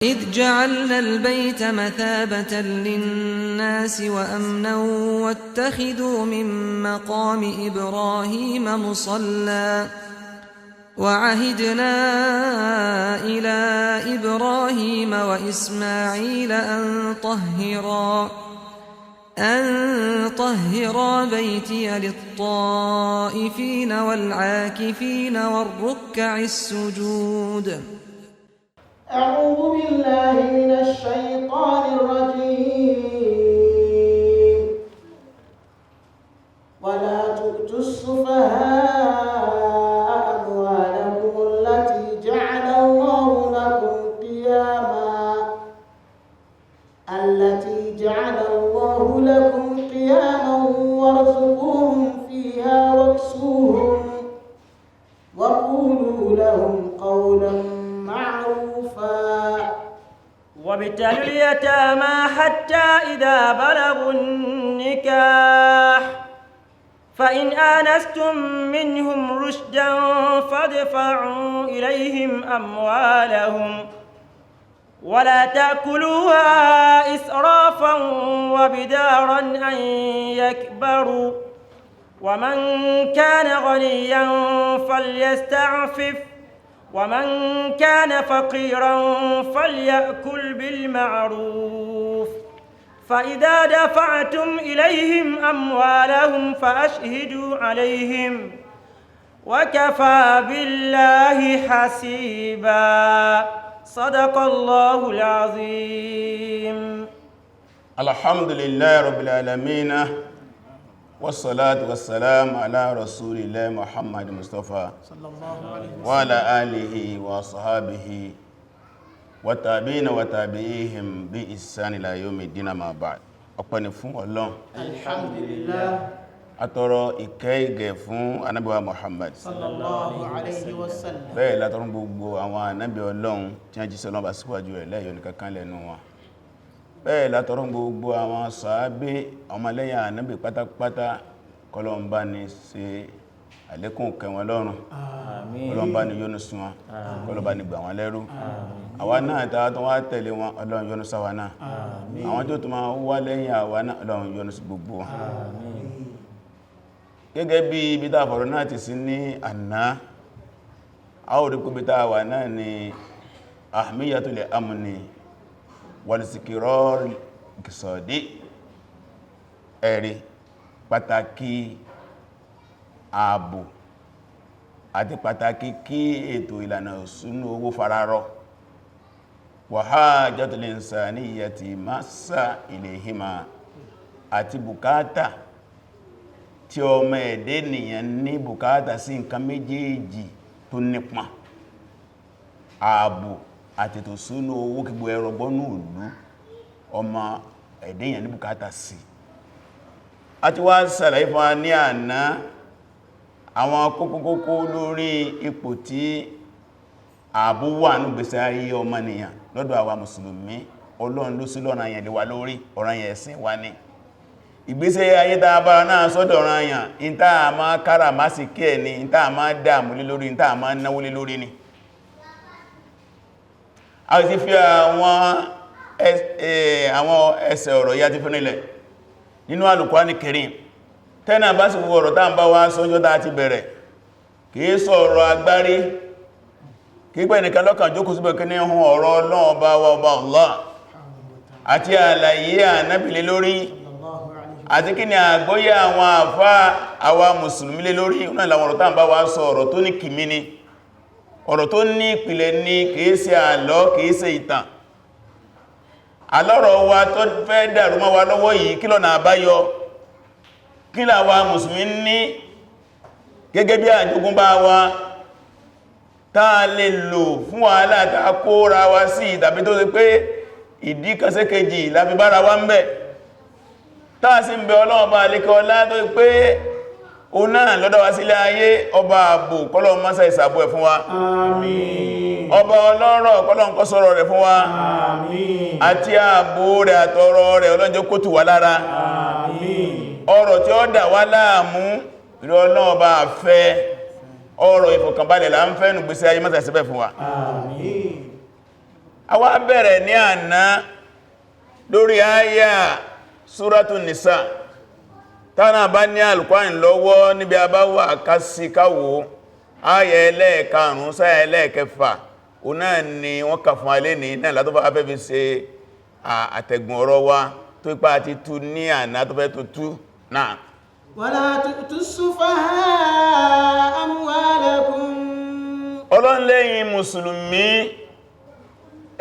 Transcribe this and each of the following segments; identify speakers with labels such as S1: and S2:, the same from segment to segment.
S1: إذ جعلنا البيت مثابة للناس وأمنا واتخذوا من مقام إبراهيم مصلى وعهدنا إلى إبراهيم وإسماعيل أن طهرا بيتي للطائفين والعاكفين والركع السجود.
S2: أعوذ بالله من الشيطان الرجيم. ولا تؤتوا السفهاء أموالكم التي جعل الله لكم قياما وارزقوهم فيها واكسوهم وقولوا لهم قولا معروفا.
S3: وابتلوا اليتامى حتى إذا بلغوا النكاح فإن آنستم منهم رشدا فادفعوا إليهم أموالهم ولا تأكلوها إسرافا وبدارا أن يكبروا ومن كان غنيا فليستعفف ومن كان فقيرا فليأكل بالمعروف فإذا دفعتم إليهم أموالهم فأشهدوا عليهم وكفى بالله حسيبا. صدق الله العظيم.
S4: الحمد لله رب العالمين والصلاة والسلام على رسول الله محمد مصطفى وعلى آله وصحابه وتابعين وتابعيهم بإحسان إلى يوم الدين ما بعد. ọpẹ́ ni fún Ọlọ́run
S2: Alhamdulillah.
S4: Atọrọ ìkẹ́ ìgẹ̀ fún Ànábì wa Muhammad
S2: Sallallahu alayhi wa sallam.
S4: Bẹ́ẹ̀ látọrọ gbogbo àwọn ànábì Ọlọ́run tí wọ́n jíṣẹ́ Ọlọ́run bá síwájú rẹ̀ lẹ́yọ ní kankan lẹ́nu wọn. Bẹ́ẹ̀ látọrọ gbogbo àwọn sàábé ọmọlẹ́yìn ànábì pátápátá k'Ọlọ́run bá ní ṣe àlékún kẹ́ wọn lọ́run. Àmín. Ọlọ́run bá ní yọ́nú sí wọn. Ọlọ́run bá ní gbà wọn lẹ́rú. Àwa náà tá tó wá tẹ̀lé wọn Ọlọ́run yọ́nú sáwa náà. Àmín. Àwọn tó máa wá lẹ́yìn àwa náà Ọlọ́run yọ́nú sí gbogbo wọn. Àmín. Gẹ́gẹ́ bí ibi tá fọ̀rọ̀ náà ti sí ní àná, a ó rí pé ibi tá wà náà ni ahmiyatul amni wal istiqrar iqtisadi, ẹ̀rí pàtàkì ààbò àti pàtàkì kí ètò ìlànà ìṣúná owó fararọ wa hajatul insaniyyati massa ilayhima àti bùkátà tí ọmọ ẹ̀dẹ́ ènìyàn ní bùkátà sí nǹkan méjèèjì tó nípa ààbò àti ètò ìṣúná owó kí gbogbo ẹrọ gbọ́nú ìlú ọmọ ẹ̀dẹ́ ènìyàn ní bùkátà sí. A ti wá ṣàlàyé fún wa ní àná àwọn kókókókó lórí ipò tí ààbò wà ní ìgbésí ayé ọmọnìyàn lọ́dọ̀ àwa mùsùlùmí. Ọlọ́run ló sí lọ́nà yẹn lé wa lórí, ọ̀ranyàn ẹ̀sìn wa ni. Ìgbésẹ̀ ayé tá bá náà sọ́dọ̀ ọ̀ranyàn in tá máa kára má sì kí ẹ̀ ni, in tá máa dáàmú lé lórí, in tá máa náwó lé lórí ni. A ti fi àwọn ẹsẹ̀ ọ̀rọ̀ yá ti fúnnilẹ̀ nínú Al-Qur'ani Karim. Tẹ́nà bá sì gbogbo ọ̀rọ̀ tá ń bá wá sọ́jọ́ tá ti bẹ̀rẹ̀ kìí sọ̀rọ̀ agbárí, kìí pẹ́ nìkan lọ́kàn jókòó síbẹ̀ kí ní hun ọ̀rọ̀ Ọlọ́run ọba wa ọba Allah àti àlàyé Ànábì lé lórí àti kí ni àgbọ́yé àwọn àfá àwa mùsùlùmí lé lórí ọ̀nà ìlànà ọ̀rọ̀ tá ń bá wá sọ ọ̀rọ̀ tó ní kìmí ni, ọ̀rọ̀ tó ní ìpìlẹ̀ ni, kìí ṣe àlọ́ kìí ṣe ìtàn. Àlọ́rọ̀ wa tó fẹ́ dàrú mọ́ wa lọ́wọ́ yìí kí lọ́nà àbáyọ, kí làwa mùsùlùmí ní gẹ́gẹ́ bí àjogúnbá wa táa lè lò fún wàhálà tá kóra wa sí tàbí tó ṣe pé ìdí kan sí kejì láfi bára wa ń bẹ̀ táa sí ń bẹ Ọlọ́run bá alékẹ́ ọlá tó pé o náà lọ́dọ̀ wá sílé ayé ọba ààbò kọ́lọ̀ mọ́sá ìsàbò ẹ̀ fún wa. Àmín. Ọba ọlọ́rọ̀ kọ́lọ̀ ń kọ́ sọ́rọ̀ rẹ̀ fún wa. Àmín. Àti ààbò rẹ̀ àtọrọ rẹ̀ ọlọ́njẹ́ kó tù wá lára. Àmín. Ọrọ̀ tí ó dà wá láàmú ìrọ̀ Ọlọ́run bá fẹ́, ọrọ̀ ìfọ̀kànbalẹ̀ là ń fẹ́ nù gbésí ayé mọ́sá ìsẹ́bẹ̀ fún wa. Àmín. a wá bẹ̀rẹ̀ ní àná lórí àyà Súratun Nisa. Tánà bá ní Al-Qur'an lọ́wọ́ níbi àbáwà kásíkáwò àyà ẹlẹ́ẹ̀karùn-ún sáyà ẹlẹ́ẹ̀kẹfà o náà ni wọ́n kà fún alé ní náà látọ́ bá fẹ́ fi ṣe àtẹ̀gùn ọ̀rọ̀ wa tó ipá àti tú ní àná tó fẹ́ tó tú náà.
S2: ولا تؤتوا السفهاء أموالكم.
S4: Ọlọ́nlẹ́yìn Mùsùlùmí,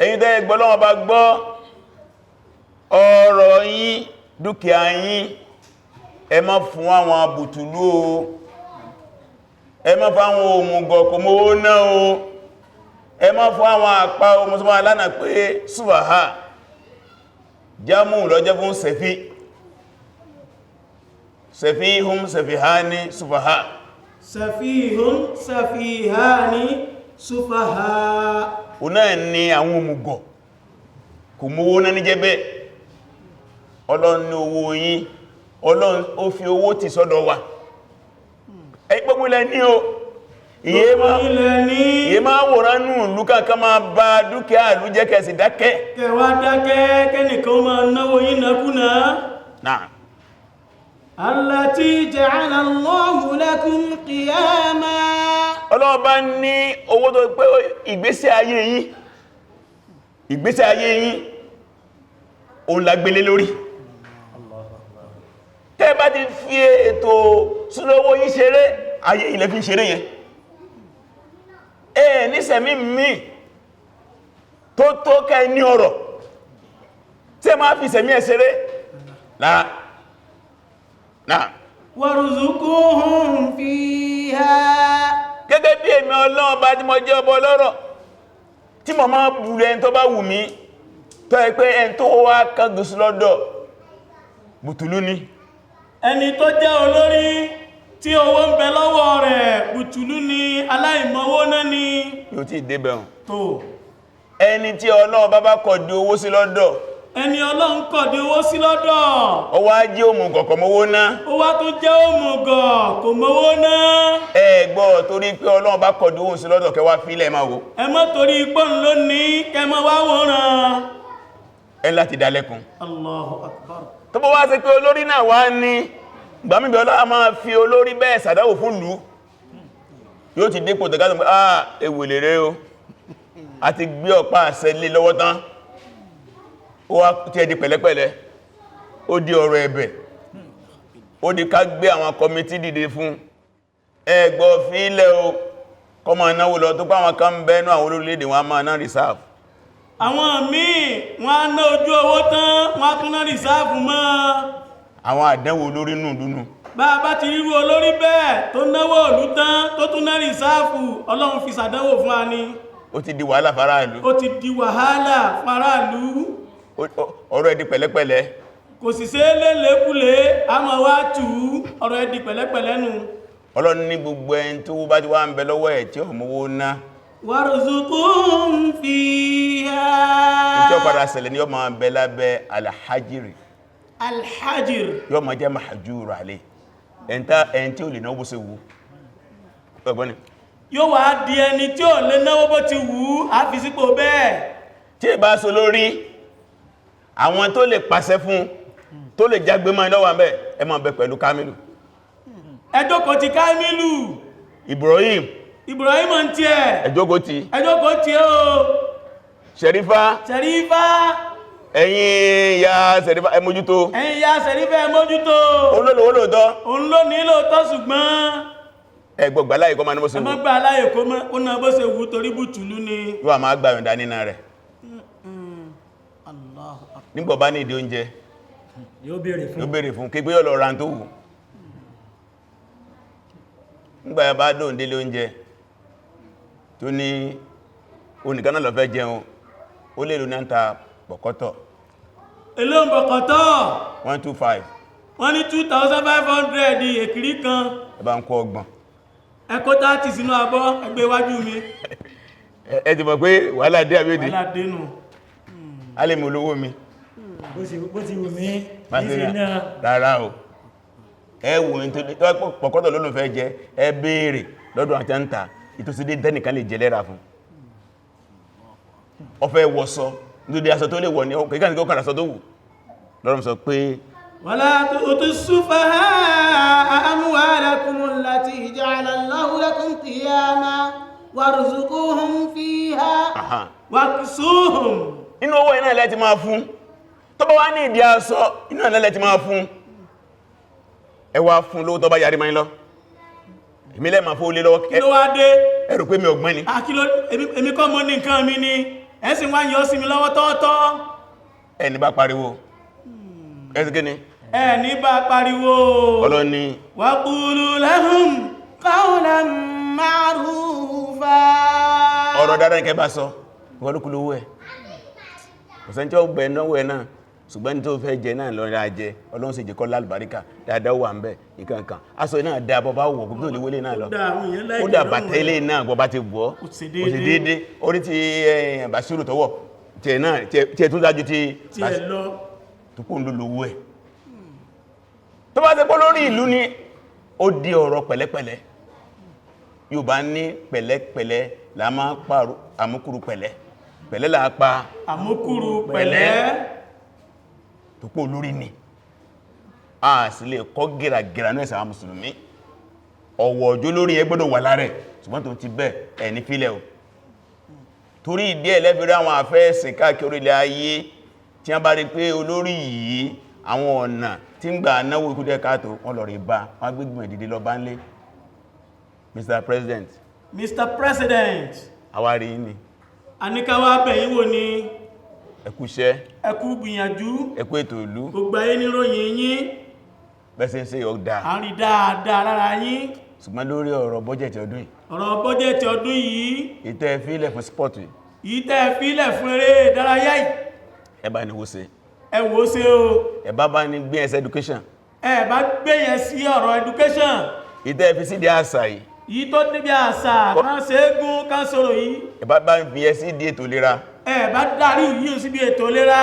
S4: ẹ̀yin tẹ́ gbọ́ Ọlọ́run bá gbọ́, ọrọ̀ yín, dúkìá yín, ẹ má fún àwọn bùtùlú o, ẹ má fún àwọn òmùgọ̀ kò mówó náà o, ẹ má fún àwọn àpá ọmọsọ́mọ́ alánà pé sufaha, jámù lọ́jẹ́ fún sẹ̀fí, sẹ̀fíhùn sẹ̀fíhání sufaha.
S2: Safihun safihani sufaha.
S4: O náà ni àwọn òmùgọ̀ kò mówó náà ní jẹ́bẹ́. Ọlọ́run ní owó yín, Ọlọ́run ó fi owó tì sọ́dọ̀ wa. Gbogbo ilẹ̀ ní o, ìyé máa wòrán nù ìlú kankan máa bá dúkìá ìlú jẹ́ kẹsì dákẹ́.
S2: Kẹwàá dákẹ́ kẹ́nìkan máa náwó yín nákúnà.
S4: Náà.
S2: Allati ja'ala Allahu lakum qiyama.
S4: Ọlọ́run bá ní owó tó pé ìgbésí ayé yín òun lágbélé lórí. Tẹ́ bá ti fi ètò súnlọ́wọ́ yín ṣeré, ayé ilẹ̀ fi ṣeré yẹn. Ní sẹ̀mí mi tó kẹ́ ní ọ̀rọ̀ tí ẹ máa fi sẹ̀mí ẹ̀ ṣeré náà.
S2: Warzuquhum fiha.
S4: Gẹ́gẹ́ bí èmi Ọlọ́run bá tí mo jẹ́ ọba ọlọ́rọ̀ tí mo máa bùrẹ̀ ẹni tó bá wù mí tó ẹ pé ẹni tó wá kángus lọ́dọ̀ bùtùlú ni.
S2: Ẹni tó jẹ́ olórí tí owó ń bẹ lọ́wọ́ rẹ̀ bùtùlú ni, aláìmọ̀wó náà ni.
S4: Yóò tí débẹ̀ hàn.
S2: Tó.
S4: Ẹni tí Ọlọ́run bá kọ̀dí owó sí lọ́dọ̀.
S2: Ẹni Ọlọ́run kọ̀dí owó sí lọ́dọ̀.
S4: Ó wá jẹ́ òmùgọ̀ kò mówó náà.
S2: Ó wá tún jẹ́ òmùgọ̀ kò mówó náà.
S4: Ẹ gbọ́ torí pé Ọlọ́run bá kọ̀dí owó sí lọ́dọ̀ kẹwàá fílẹ̀ máa wò.
S2: Ẹ má torí pọ́n lónìí kẹmọ wá wòrán.
S4: Ẹ láti dálẹ́kun.
S2: Allahu Akbar.
S4: Tó bọ́ wá sí pé olórí náà wá ní gbàmíbẹ̀ Ọlọ́run máa fi olórí bẹ́ẹ̀ sàdáwò fún ìlú. Yóò ti dépò tẹ̀gá pé ewèlè rẹ̀ o, a ti gbé ọ̀pá àṣẹ lé lọ́wọ́ tán. Ó wá tí ẹ di pẹ̀lẹ́pẹ̀lẹ́, ó di ọ̀rọ̀ ẹ̀bẹ̀, ó di ká gbé àwọn kọmití dìde fún ẹgbọ́ fílẹ̀ o kọ máa náwó lọ tó pàwọn kan bẹ́ẹ̀nú àwọn orílẹ̀-èdè wọn máa ná reserve.
S2: Àwọn míì wọ́n á ná ojú owó tán wọ́n á tún ná reserve mọ́.
S4: Àwọn àdánwò olórí nù dúnú.
S2: Bá ti ríru olórí bẹ́ẹ̀ tó náwó ìlú tán tó tún ná reserve, Ọlọ́run fi ṣàdánwò fún wa ni.
S4: Ó ti di wàhálà fáráàlú.
S2: Ó ti di wàhálà fáráàlú.
S4: Ọ̀rọ̀ ẹ di pẹ̀lẹ́pẹ̀lẹ́.
S2: Kò sì ṣe lélékúlé a máa wá tù ọ̀rọ̀ ẹ di pẹ̀lẹ́pẹ̀lẹ́ nù.
S4: Ọlọ́run ní gbogbo ẹni tó bá ti wá ń bẹ lọ́wọ́ ẹ̀ tí ó mówó ná.
S2: Warzuqhum fiha.
S4: Ìjọ padà ṣẹlẹ̀ ni yóò máa bẹ lábẹ́ alhajiri.
S2: Alhajir.
S4: Yóò máa jẹ́ mahajúrù alẹ́. Ẹni tí ó lè náwó sí wú. Ọgbọ́n ni.
S2: Yóò wá di ẹni tí ó lè náwó bó ti wù á fi sípò bẹ́ẹ̀.
S4: Tí ẹ bá so lórí, àwọn tó lè pàṣẹ fún, tó lè jágbé máa lọ́wọ́ àbẹ́, ẹ máa bẹ pẹ̀lú Kamilu.
S2: Ẹjọ́kọ̀ ti Kamilu.
S4: Ibrahim
S2: ń tí ẹ̀.
S4: ẹjọ́kọ̀ ti.
S2: Ẹjọ́kọ̀ tí ó.
S4: Sherifa. Ẹ̀yin ya Sherifa ẹ mójútó.
S2: Ẹ mójútó.
S4: Olólòwó lóòtọ́.
S2: Òun ló ní lóòtọ́ ṣùgbọ́n.
S4: Ẹgbọ̀gbà láyé kọ́ máa ní bó ṣe wù.
S2: Ẹ má gbà láyé kó mọ́, ó náà bó ṣe wù torí bùtùlú ni.
S4: Yóò máa gbà yọ̀ǹda nínú rẹ̀. Nígbà bá ní ìdí oúnjẹ yóò béèrè fún kí gbé yọ́ lọ ra tó wù. Nígbà ya bá dóòn délé oúnjẹ tó ní oníkaná lọ fẹ́ jẹun, ó lè lò ní àǹtà bọ̀kọ́tọ̀.
S2: Èló bọ̀kọ́tọ̀
S4: 125.
S2: Wọ́n ní 2,500 èkìrí kan.
S4: Ẹ bá ń kó ọgbọ̀n.
S2: Ẹ kó 30 sínú abọ́ ẹgbẹ́ iwájú mi.
S4: Ẹ ti mọ̀ pé wàhálà dé àbí òdì.
S2: Wàhálà dénú.
S4: A lè mú olówó mi.
S5: Bó ti wù mí,
S4: ìsìn náà. Rárá o. Ẹ wù ní tó pọ̀kọ́tọ̀ ló fẹ́ jẹ, ẹ béèrè lọ́dọ̀ àti àǹtà, ìtòsídé dẹ́nìkan lè jẹ lẹ́ra fún. ó fẹ́ wọṣọ nítorí aṣọ tó lè wọ̀ ní ọkọ̀ ìkànnì kọ́kànlá aṣọ tó wù lọ́rọ̀ sọ pé
S2: wala tu'tu sufaha'a amwalakum allati ja'ala Allahu lakum qiyama warzuquhum fiha waksuhum.
S4: Inú owó iná ilẹ̀ ti máa fún tó bá wá ní ìdí aṣọ iná ilẹ̀ ti máa fún ẹ wá fún lówó tó bá yarí máa ń lọ èmi lẹ́ máa fó lé lọ́wọ́
S2: kí ló wá dé
S4: ẹ̀rù pé mi ọgbọ́n ni
S2: èmi kọ́ mọ́ ní nǹkan mi ni ẹ̀sìn wá yọ sí mi lọ́wọ́ tọ́ọ̀tọ́
S4: ẹni bá pariwo ẹ̀sìn kí ni
S2: ẹni bá pariwo
S4: ọlọ́ni
S2: wa qulu lahum qawlan ma'rufa
S4: ọ̀rọ̀ dáadáa ní kẹ́ bá sọ wọ́n ló kú lówó ẹ̀ kò sẹ́ni tí ó gbẹ̀ náwó ẹ̀ náà ṣùgbọ́n tó fẹ́ jẹ náà lọ́rẹ́ ajẹ́ Ọlọ́run sì jẹ́ kó lálùbáríkà dáadáa wà ń bẹ̀ ìkankan aṣọ náà dáa bọ́ bá wọ̀ kó lè wọlé náà lọ ó dà bàtà ilé náà gbọ́ bá ti wọ́ ó sì déédé orí ti Bàṣírù tọwọ́ tí ẹ̀ tún dájú ti tó kó ń lò lówó ẹ̀ tó bá ti pọ́ lórí ìlú ni ó di ọ̀rọ̀ pẹ̀lẹ́pẹ̀lẹ́ Yorùbá ní pẹ̀lẹ́pẹ̀lẹ́ la máa pààrọ̀ àmúkúrú pẹ̀lẹ́ pẹ̀lẹ́ la pa
S2: àmúkúrú pẹ̀lẹ́
S4: tó pọ̀ lórí ni a sì lè kọ́ gẹ̀ràgẹ̀rà náà ìsàwọn mùsùlùmí ọ̀wọ̀ ọjọ́ lórí ẹ gbọ́dọ̀ wà láàrẹ̀ ṣùgbọ́n tó ti bẹ́ ẹni fílẹ̀ o torí ìdí ẹlẹ́fẹ́rẹ́ àwọn afẹ́ẹ̀sìn káàkiri orílẹ̀ ayé tí wọ́n bá rí pé olórí yìí àwọn ọ̀nà tí ń gbà náwó ikúdẹ́ káàtó wọ́n lọ rí bá wọ́n gbígbìmọ̀ ìdílé lọ bá ń lé Mr. President àwárí ní
S2: àníkáwà bẹ̀yìn wò ní
S4: ẹkúṣẹ́
S2: ẹkú gbìyànjú
S4: ẹkú ètò ìlú
S2: gbogbo ayé ní ròyìn yín
S4: bẹ́sẹ̀ ń ṣe ọ̀dá
S2: a rí dáadáa lára yín
S4: ṣùgbọ́n lórí ọ̀rọ̀ bọ́jẹ̀tì ọdún yìí
S2: ọ̀rọ̀ bọ́jẹ̀tì ọdún yìí
S4: ìtẹ́ fílẹ̀ fún sport
S2: ìtẹ́ fílẹ̀ fún eré ìdárayá yìí
S4: ẹ bá ní wó ṣe
S2: ẹ wò ṣe o
S4: ẹ bá ní gbé ẹsẹ̀ education
S2: ẹ bá gbé yẹn sí ọ̀rọ̀ education
S4: ìtẹ́ fi sí di àṣà
S2: yìí tó níbi àṣà kan ṣeégún kan sọ̀rọ̀ yìí
S4: ẹ bá fi ẹ sí di ètò ìlera
S2: ẹ bá darí yìí síbi ètò ìlera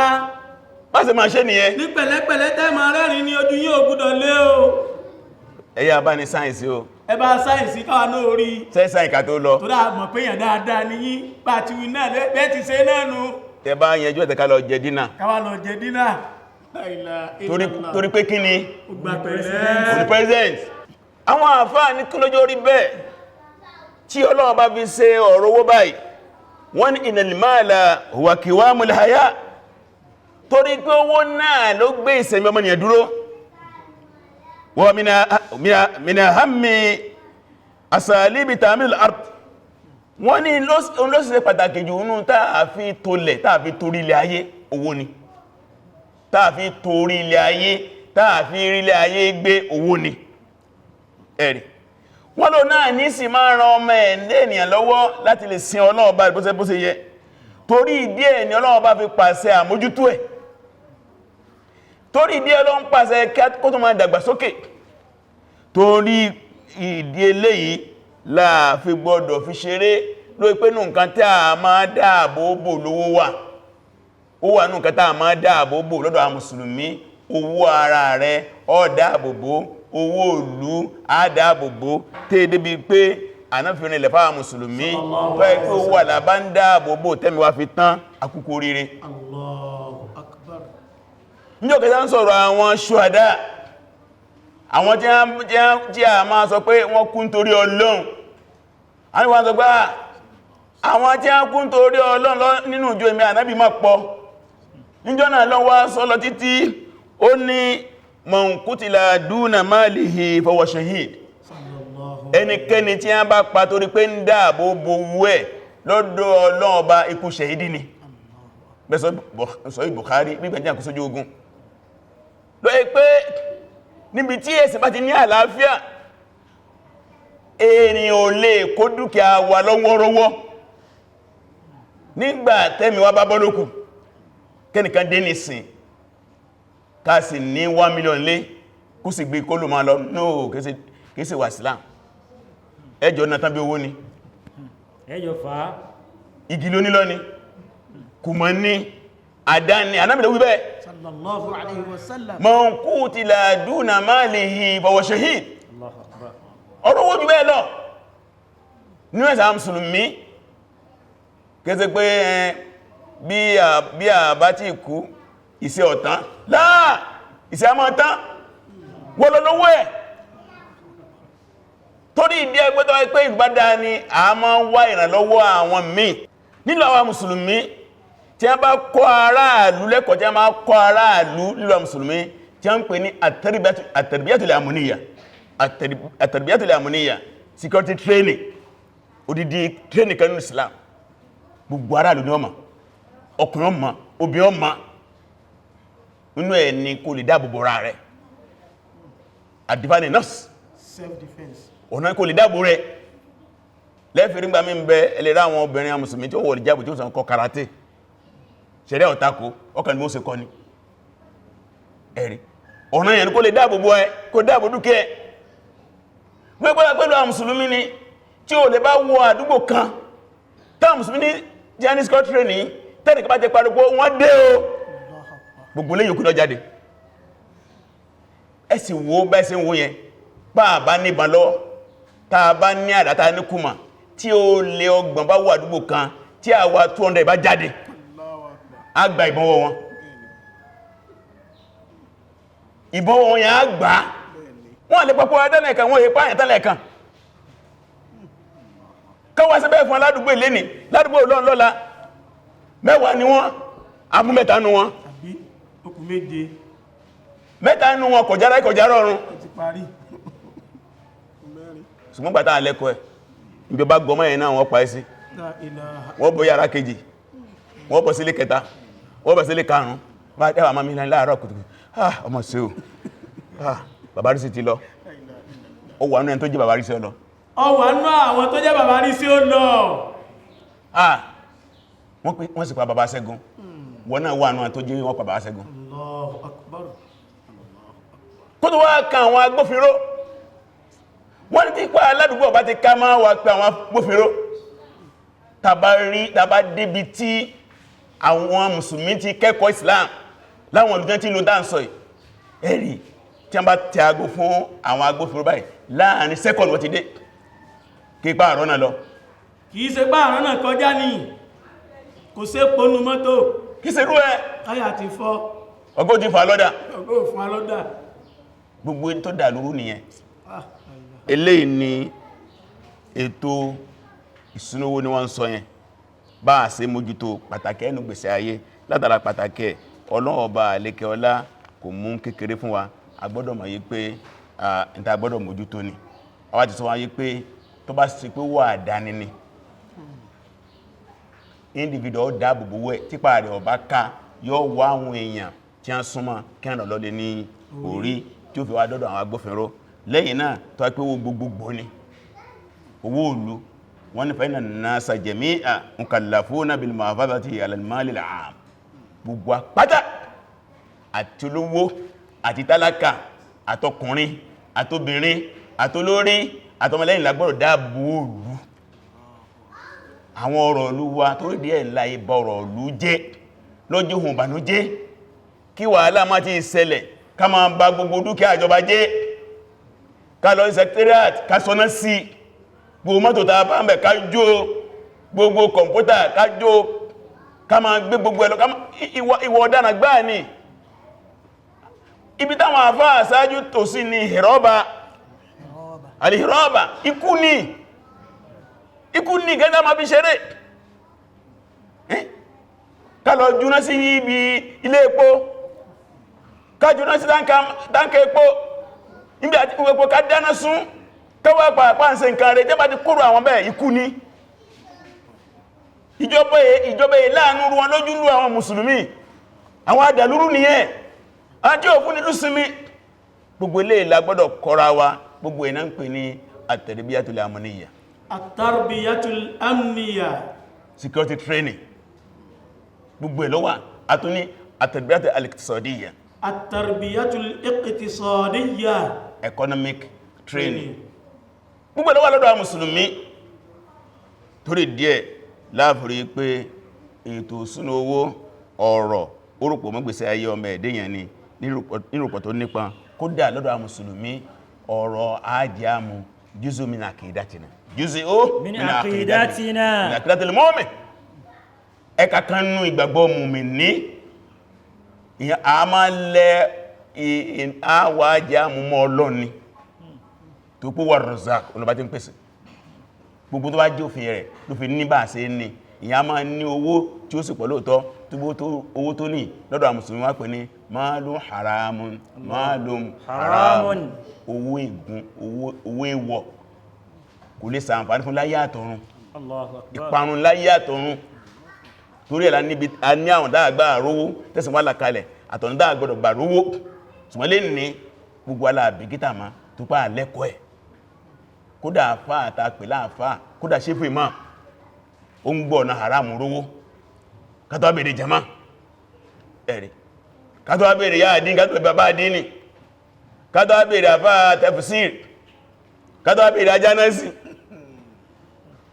S4: bá ṣe máa ṣe nìyẹn
S2: ní pẹ̀lẹ́pẹ̀lẹ́ tẹ́ máa rẹ́rìn ní ojú yín ò gbọ́dọ̀ lé o
S4: ẹ̀yà bá ní sáyẹ̀nsì o
S2: ẹ bá sáyẹ̀nsì káwà náà orí
S4: sáyẹ̀nsì ká tó lọ
S2: tó dáa mọ̀ pé yàn dáadáa ní yín bá ti wí náà bẹ́ẹ̀ ti ṣe náà nù
S4: tẹ bá yẹjú ẹ̀tẹ̀ká lọ jẹ dínà
S2: káwà lọ jẹ dínà
S4: torí pé kí ni
S2: ògbà pẹ̀lẹ́
S4: òní president àwọn àfáà ní kí lójó rí bẹ́ẹ̀ tí Ọlọ́run bá fi ṣe ọ̀rọ̀ owó báyìí wọ́n ní innal mala huwa qiwamul haya torí pé owó náà ló gbé ìsẹ̀mí ọmọnìyàn dúró wa min ahammi asalibi ta'mil al-ard wọ́n ní ló ṣe pàtàkì jù nínú táàfi tolẹ̀ táàfi torí ilẹ̀ ayé owó ni táàfi torí ilẹ̀ ayé táàfi rílẹ̀ ayé gbé owó ni ẹ̀rì wọ́n lò náà ní sì máa ran ọmọ ẹ̀lẹ́ ènìyàn lọ́wọ́ láti lè sin Ọlọ́run bá bó ṣe yẹ torí ìdí ẹ̀ ni Ọlọ́run bá fi pàṣẹ àmójútó ẹ̀ torí ìdí Ọlọ́run pàṣẹ kó tó máa dàgbàsókè torí ìdí eléyìí la fi gbọ́dọ̀ fi ṣeré lórí pé nù nǹkan tí a máa dáàbò bò lówó wà ó wà nù nǹkan tí a máa dáàbò bò lọ́dọ̀ àwọn mùsùlùmí owó ara rẹ̀ ó dáàbò bò owó ìlú àdáàbòbò tẹ́ débi pé ànáfíìn ilẹ̀ fáwọn mùsùlùmí tó ẹ pé owó àlàbá ń dáàbòbò tẹ́mi wá fi tán àkúkú oríire
S2: Allahu Akbar
S4: ní ọ̀kẹta ń sọ̀rọ̀ àwọn ṣùhádà àwọn tí a máa sọ pé wọ́n kú nítorí Ọlọ́run àwọn sọ pé àwọn tí a kú nítorí Ọlọ́run nínú ìjọ èmi ànábì máa pọ̀ níjọ́ náà lọ́wọ́ sọ lọ títí ó ní man kutila duna malihi fahuwa shahid ẹnikẹ́ni tí a bá pa torí pé ń dáàbò bo owó ẹ̀ lọ́dọ̀ Ọlọ́run Ọba ikú ṣẹ̀hídì ni bẹ́sọ̀ Bukhari gbígbẹ̀jẹ́ àkó sójú ogun lọ́yẹ́ pé níbi tí ẹ̀sìn bá ti ní àlàáfíà èèyàn ò lè kó dúkìá wa lọ́wọ́rọ́wọ́ nígbà tẹ́mi wá bá bọ́lókù kẹ́nìkan dé nìsìn ká sì ní 1 million lé kú sì gbé kó lò máa lọ nóò kéèsì wà Islam ẹjọ́ náà tán bí owó ni
S5: ẹjọ́ fàá
S4: igi ló nílọ ni kù mọ́ ní àdáni anábìlẹ̀ wíbẹ̀
S2: sallallahu alaihi wasallam
S4: man qutila duna malihi fahuwa shahid
S5: Allahu Akbar
S4: ọ̀rọ̀ owó jù bẹ́ẹ̀ lọ ní ẹ̀sà mùsùlùmí kéèsì pé bí a bá ti kú iṣẹ́ ọ̀tán láà iṣẹ́ a máa tán wọ́n lọ́wọ́ ẹ̀ torí ìdí ẹgbẹ́tọ́ pé ìgbádá ni a máa ń wá ìrànlọ́wọ́ àwọn míì nílò àwọn mùsùlùmí tí a bá kọ́ aráàlú lẹ́kọ̀ọ́ tí a máa kọ́ aráàlú nílò àwọn mùsùlùmí tí a ń pè ní at-tarbiyatul amuniyya at-tarbiyatul amuniyya security training odidi training kan ní Islam gbogbo aráàlú ní ọmọ ọkùnrin ọmọ obìnrin ọmọ nínú ẹ̀ ni kò lè dáàbòbò ra rẹ̀ ad-defense nafs
S2: self-defense
S4: ọ̀nà kò lè dáàbò rẹ̀ lẹ́fẹ̀ẹ́ nígbà mí ń bẹ ẹlẹ́rẹ́ àwọn obìnrin mùsùlùmí tí ó wọ̀ ìjábù tí ó sàn kọ́ karate ṣẹ̀rẹ́ ọ̀tako ọkàn ni ó ṣe kọ́ ni ẹ̀rí ọ̀nà yẹn kò lè dáàbò bọ́ ẹ kò dáàbò dúkẹ́ ẹ gbẹ́gbẹ́gbẹ́ pẹ̀lú àwọn mùsùlùmí ni tí ó lè bá wọ àdúgbò kan táwọn mùsùlùmí ní Jainis country ní tẹ́nìkà bá jẹ pariwo wọ́n dé o gbogbo lẹ́yìn òkú lọ jáde ẹ sì wo bẹ́ẹ̀ sí wo yẹn bá bá ní ìbọn lọ tá bá ní àdátá ní kùmà tí ó lé ọgbọ̀n bá wọ àdúgbò kan tí àwa 200 bá jáde a gba ìbọn wọn ìbọn wọn yẹn a gbà wọ́n lè pàpọ̀ adẹ́nẹ̀kan wọ́n yẹ pààyàn tẹ́lẹ̀kan káwà sí bẹ́ẹ̀ fún aládùgbò ilé ní ládùgbò lọ́nlọ́la mẹ́wàá ni wọ́n abú mẹ́ta nù wọn
S2: àbí okùn méje
S4: mẹ́ta nù wọn kọjára ọrùn
S2: ti parí
S4: ṣùgbọ́n gbàtà alẹ́kọ́ ẹ̀ ìjọba gọmọ́ ẹ̀ náà wọ́n pa ẹ́sí wọ́n bọ́ yàrá kejì wọ́n bọ́ sílé kẹta wọ́n bọ́ sílé karùn-ún bá dẹ́wà máa mílẹ̀ láàárọ̀ kùtùkù ọmọ sí o bàbá rí sí ti lọ ó wà nínú ẹni tó jẹ́ bàbá rí sí ọ lọ
S2: ọwà náà àwọn tó jẹ́ bàbá rí sí ó lọ
S4: wọ́n sì pa bàbá Ṣẹ́gun wọ́n náà wà náà tó jẹ́ wọ́n pa bàbá Ṣẹ́gun
S2: Allahu Akbar
S4: kó tó wá kan àwọn agbófinró wọ́n ní tí pa aládùúgbò bá ti ká máa wà pé àwọn agbófinró tàbá débi tí àwọn mùsùlùmí ti kẹ́kọ̀ọ́ Islam láwọn olùdán tí ló dáńsọ̀ ẹ̀rí tí a bá tẹ agbó fún àwọn agbófinró báyìí láàrin sẹ́kọ̀lù wọ́n ti dé kí pa àrọ́nà lọ
S2: kìí ṣe pa àrọ́nà kọjá ní kò ṣe pọnú mọ́tò
S4: kí ṣe rú ẹ
S2: táyà ti fọ́
S4: ọgọ́ ti fà lọ́dà
S2: ọgọ́ fún alọ́dà
S4: gbogbo tó dà lóru nìyẹn eléyìí ni ètò ìṣúnówó ni wọ́n ń sọ yẹn bá a ṣe mójútó pàtàkì ẹnu gbèsè ayé látara pàtàkì Ọlọ́run Ọba àlékẹ́ ọlá kò mú kékeré fún wa a gbọ́dọ̀ mọ̀ yí pé ìta gbọ́dọ̀ mójútó ni àwa ti sọ wáyé pé tó bá sì pé wà dání ni individual dáàbòbò wẹ́ típa rẹ̀ ọba ká yóò wá àwọn èèyàn tí a ń súnmọ́ kí a lọ́lẹ̀ ní orí tí ó fi wá dọ́dọ̀ àwọn agbófinró lẹ́yìn náà tó pé owó gbogbogbò ni owó òlú wọ́n ní fa'inna an-nasa jami'an mukallafuna bil muhafazati ala al-mali al-'am gbogbo àpátá àti olówó àti tálákà àtọkùnrin àtobìnrin àtolórí àtọmọlẹ́yìn lágbọ́dọ̀ dáàbò òlú àwọn ọ̀rọ̀ ìlú wa tó rí díẹ̀ ńlá ibà ọ̀rọ̀ ìlú jẹ́ lójú hùn bànújẹ́ kí wàhálà má ti ṣẹlẹ̀ ká máa bà gbogbo dúkìá ìjọba jẹ́ ká lọ secretariat ká sọ́nà sí gbogbo mọ́tò tàà bá ń bẹ̀ ká jó gbogbo kọ̀mpútà ká jó ká máa gbé gbogbo ẹ̀lọ ìwọ̀ ọ̀daràn gbáà ní ibi táwọn àfáà sáájú tò sí ní ìhìrọ́bà alìhìrọ́bà ikú ní gẹ́gẹ́ ma fi ṣeré ká lọ jùná sí ibi ilé epo ká jùná sí dánkà epo níbi àti epo ká dáná sún káwà pàápàá ń ṣe nǹkan rẹ̀ jẹ́bà ti kúrò àwọn bẹ́ẹ̀ ikú ní ìjọba ìlànà wọn lójú lú àwọn mùsùlùmí àwọn adàlúrú nìyẹn àti òfún nílùú sinmi gbogbo ilé ìlà gbọ́dọ̀ kọ́ra wa gbogbo ìná ń pè ní at-tarbiyatul amniyya
S2: at-tarbiyatul amniyya
S4: security training gbogbo ìlọ́wà àtúní at-tarbiyatul al-iqtisadiyya
S2: at-tarbiyatul iqtisadiyya
S4: economic training gbogbo ìlọ́wà lọ́dọ̀ àwọn mùsùlùmí torí díẹ̀ láàfúrí pé ètò ìṣúná owó ọ̀rọ̀ orúpọ̀ mọ́gbèsè ayé ọmọ ẹ̀dẹ́yàn ni nírùpọ̀ tó nípa kódà lọ́dọ̀ àwọn mùsùlùmí ọ̀rọ̀ ajáàmù jùzú min aqidatina jùzú ó min aqidatil mu'min ẹ̀ka kan nú ìgbàgbọ́ mùmínì ìyẹn a máa lẹ àwájá múmọ́ ọlọ́ni tó pó wà Razzaq olùbá tí ń pèsè gbogbo tó bá jẹ́ òfin rẹ̀ ló fi ní bá ṣe ní ìyẹn máa ní owó tí ó sì pọ̀ lóòtọ́ owó tó ní lọ́dọ̀ àwọn mùsùlùmí wá pè ní maalun haramun owó ègún owó èwọ̀ kò lè ṣàǹfààní fún láyé àtọ̀run ìparun láyé àtọ̀run torí ẹ̀lá níbi a ní àwọn dáàgbà rówó tẹ́sìn wà lákalẹ̀ àtọ̀run dáàgbọ́dọ̀ gbà rówó ṣùgbọ́n lè ní gbogbo aláàbìkítà ma tó pà lẹ́kọ̀ọ́ ẹ̀ kódà àfá àtàpẹ̀lá àfá kódà ṣe fún ìmá ó ń gbọ́ ọ̀nà haramu rówó kátọ́ abèrè jama ẹ̀rẹ̀ kátọ́ abèrè yá àdín kátọ́ bàbá àdínì kátọ́ abèrè àfá tafsir kátọ́ abèrè ajánásì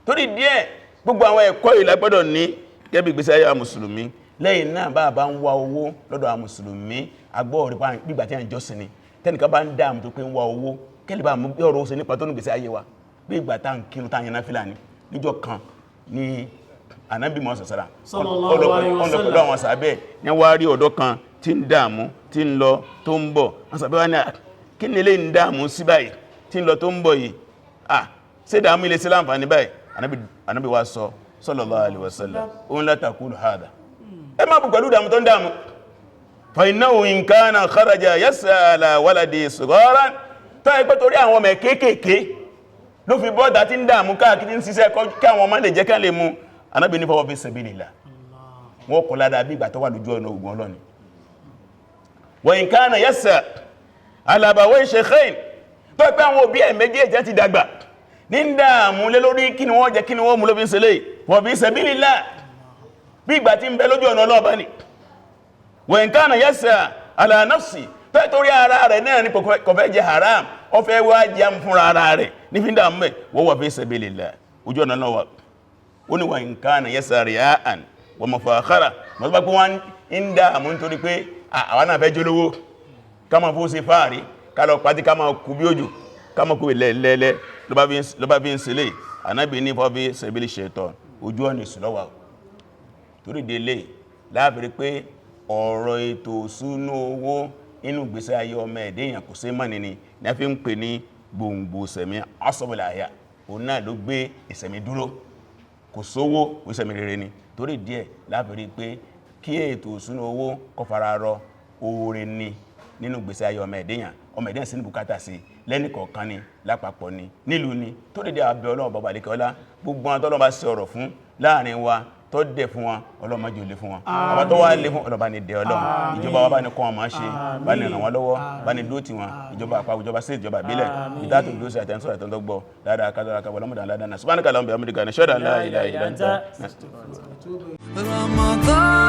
S4: torí díẹ̀ gbogbo àwọn ẹ̀kọ́ ìlàgbọ́dọ̀ ní gẹ́bí ìgbésí ayé mùsùlùmí lẹ́yìn náà bá bá ń wá owó lọ́dọ̀ àwọn mùsùlùmí agbọ́ rípa nígbà tí a ń jọ́sìn ni tẹ́nìkan bá ń dáàmù tó pé ń wá owó kẹ́lẹ̀ bá mú ọ̀rọ̀ ó ṣe nípa tó ní ìgbésí ayé wa bí ìgbà tá ń kírun tá ń yaná fílà ní níjọ́ kan ní Ànábì Muhammad ọlọ́pọ̀lọ́ àwọn sàbẹ̀ ní wá rí ọ̀dọ́ kan tí ń dáàmù tí ń lọ tó ń bọ̀ wọ́n sàbẹ̀ wá ní kí ni ilé ń dáàmù sí báyìí tí ń lọ tó ń bọ̀ yìí ṣé dáàmù ilé sí láǹfààní báyìí Ànábì wá sọ sallallahu alaihi wasallam òun la taqulu hada ẹ má bù pẹ̀lú dáàmù tó ń dáàmù fa innahu in kana kharaja yas'a ala waladi sigharan tó ẹgbẹ́ torí àwọn ọmọ kéékèèké ló fi bọ́dá tí ń dáàmù káàkiri ń ṣiṣẹ́ káwọn ọmọ lè jẹ́ ká lè mú Ànábì ní fọwọ́ fi sabilillah wọ́n kọ ládá bí ìgbà tó wà lójú ọ̀nà ogun ọlọ́ni wa in kana yas'a ala abawayhi shaykhayn tó ẹgbẹ́ àwọn òbí ẹ̀ méjèèjì ti dàgbà ní ń dáàmù lé lórí kí ni wọ́n jẹ kí ni wọ́n mú ló fi ń ṣe lé wọ́n fi sabilillah bí ìgbà tí ń bẹ lójú ọ̀nà ọlọ́ọ̀bá ni wa in kana yas'a ala nafsi torí ara rẹ̀ náà ní kò fẹ́ jẹ haram ó fẹ́ wá jẹun fúnra ara rẹ̀ ní fi ń dáàmù ẹ̀ wọ́n wà fi sabilillah ojú ọ̀nà náà wà ó ní wa in kana yas'a riya'an wa mufakhara mọ́ bá pé wọ́n ń dáàmù nítorí pé àwọn náà fẹ́ jólówó ká máa fó sí fáàrí ká lọ pàtí ká máa kú bí òjò ká máa kú lẹ́lẹ́lẹ́ ló bá fi ń sílé Ànábì ní fọ́ fi sabili shaitan ojú ọ̀nà ìsúlọ́wà torí délé láàbìrí pé ọ̀rọ̀ ètò ìṣúná owó inú gbèsè ayé ọmọ ẹ̀dẹ́yàn kò sí mọ́ni ni a fi ń pè ní gbòǹgbò sẹ̀mí asọ́bọ̀lá àyà òun náà ló gbé ìsẹ̀mí dúró kò sówó ìsẹ̀mí rere ni torí díẹ̀ láàbìrí pé kí ètò ìṣúná owó kó fara rọ oore ni nínú gbèsè ayé ọmọ ẹ̀dẹ́yàn sí ní bùkátà sí lẹ́nìkọ̀ọ̀kan ni lápapọ̀ ni nílùú ni tó dédé abẹ́ Ọlọ́run bàbá àlékọ́lá gbogbo àwọn tọ́lọ́ bá sí ọ̀rọ̀ fún láàrin wa tó dẹ̀ fún wọn ọlọ́mọjú lè fún wọn àbá tó wá lè fún ọlọ́bá ní dẹ̀ Ọlọ́run ìjọba wa bá ní kọ́ wọn máa ṣe bá ní ràn wọ́n lọ́wọ́ bá ní dóòtì wọn ìjọba àpapọ̀ ìjọba sí ìjọba ìbílẹ̀ ìdátò bí ó sì àtẹ́sọ́ àtẹ́ntọ́ gbọ́ dáadáa kájọ́ra kábọ̀ lọ́mọdà ládàá subhanaka Allahumma bihamdika nashhadu an la ilaha illa anta
S1: Ramadan